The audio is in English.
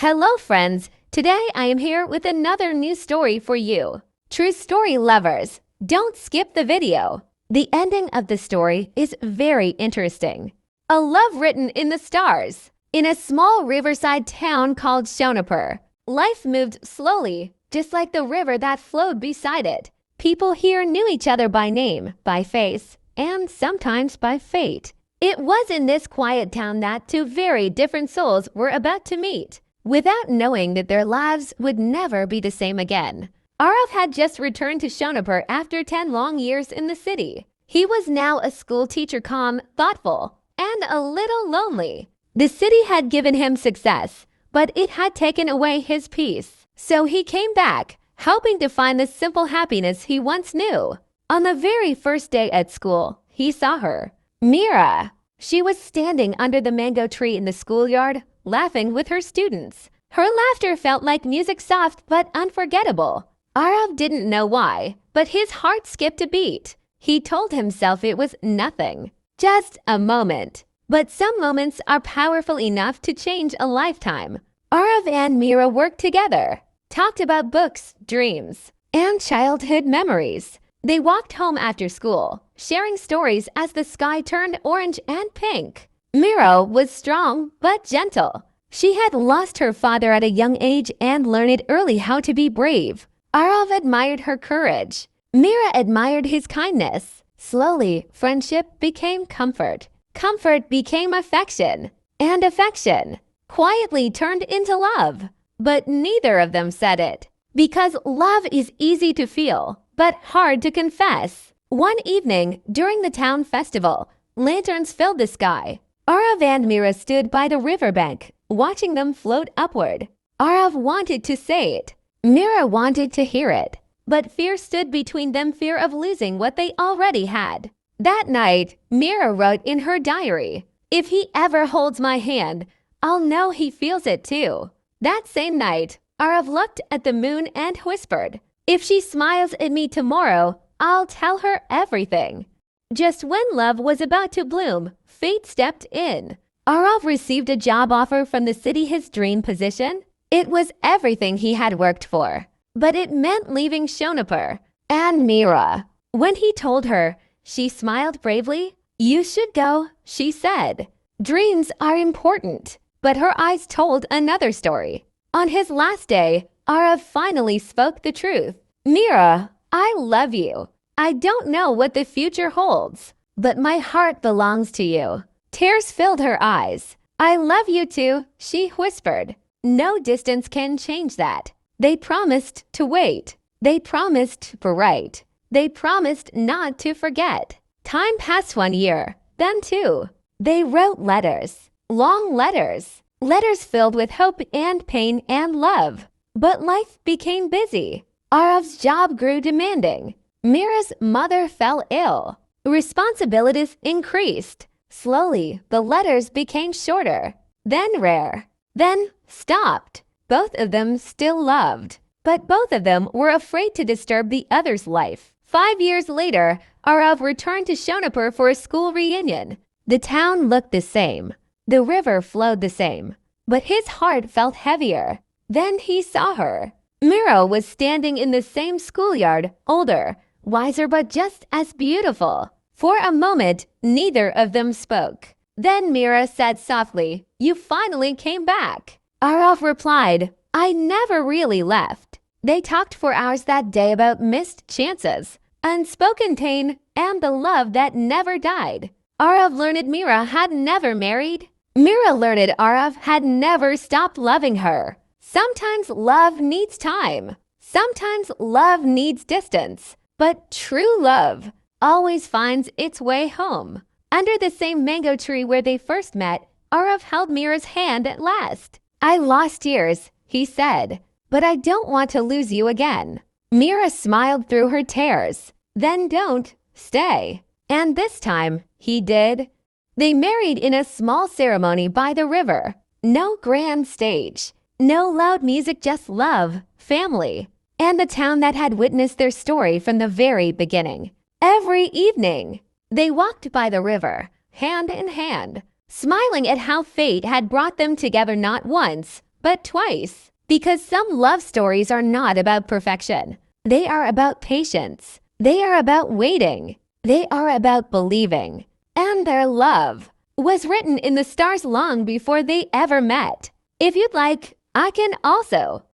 Hello, friends. Today I am here with another new story for you. True story lovers, don't skip the video. The ending of the story is very interesting. A love written in the stars. In a small riverside town called Shonapur, life moved slowly, just like the river that flowed beside it. People here knew each other by name, by face, and sometimes by fate. It was in this quiet town that two very different souls were about to meet, without knowing that their lives would never be the same again. Aarav had just returned to Shonapur after 10 long years in the city. He was now a school teacher, calm, thoughtful, and a little lonely. The city had given him success, but it had taken away his peace. So he came back, hoping to find the simple happiness he once knew. On the very first day at school, he saw her, Meera. She was standing under the mango tree in the schoolyard, laughing with her students. Her laughter felt like music, soft but unforgettable. Aarav didn't know why, but his heart skipped a beat. He told himself it was nothing, just a moment. But some moments are powerful enough to change a lifetime. Aarav and Meera worked together, talked about books, dreams, and childhood memories. They walked home after school, sharing stories as the sky turned orange and pink. Meera was strong but gentle. She had lost her father at a young age and learned early how to be brave. Aarav admired her courage. Meera admired his kindness. Slowly, friendship became comfort. Comfort became affection. And affection quietly turned into love. But neither of them said it. Because love is easy to feel, but hard to confess. One evening, during the town festival, lanterns filled the sky. Aarav and Meera stood by the riverbank, watching them float upward. Aarav wanted to say it. Meera wanted to hear it. But fear stood between them, fear of losing what they already had. That night, Meera wrote in her diary, "If he ever holds my hand, I'll know he feels it too." That same night, Aarav looked at the moon and whispered, "If she smiles at me tomorrow, I'll tell her everything." Just when love was about to bloom, fate stepped in. Aarav received a job offer from the city, his dream position. It was everything he had worked for, but it meant leaving Shonapur and Meera. When he told her, she smiled bravely. "You should go," she said. Dreams are important, but her eyes told another story. On his last day, Aarav finally spoke the truth. "Meera, I love you. I don't know what the future holds, but my heart belongs to you." Tears filled her eyes. "I love you too," she whispered. No distance can change that. They promised to wait. They promised for right. They promised not to forget. Time passed 1 year, then 2. They wrote letters, long letters, letters filled with hope and pain and love. But life became busy. Aarav's job grew demanding. Meera's mother fell ill. Responsibilities increased. Slowly, the letters became shorter, then rare, then stopped. Both of them still loved, but both of them were afraid to disturb the other's life. 5 years later, Aarav returned to Shonapur for a school reunion. The town looked the same. The river flowed the same, but his heart felt heavier. Then he saw her. Meera was standing in the same schoolyard, older, wiser, but just as beautiful. For a moment, neither of them spoke. Then Meera said softly, "You finally came back." Aarav replied, "I never really left." They talked for hours that day about missed chances, unspoken pain, and the love that never died. Aarav learned Meera had never married. Meera learned Aarav had never stopped loving her. Sometimes love needs time. Sometimes love needs distance. But true love always finds its way home. Under the same mango tree where they first met, Aarav held Meera's hand at last. "I lost yours," he said, "but I don't want to lose you again." Meera smiled through her tears. "Then don't stay." And this time, he did. They married in a small ceremony by the river. No grand stage. No loud music, just love, family, and the town that had witnessed their story from the very beginning. Every evening, they walked by the river, hand in hand, smiling at how fate had brought them together not once, but twice. Because some love stories are not about perfection. They are about patience. They are about waiting. They are about believing. And their love was written in the stars long before they ever met. If you'd like, I can also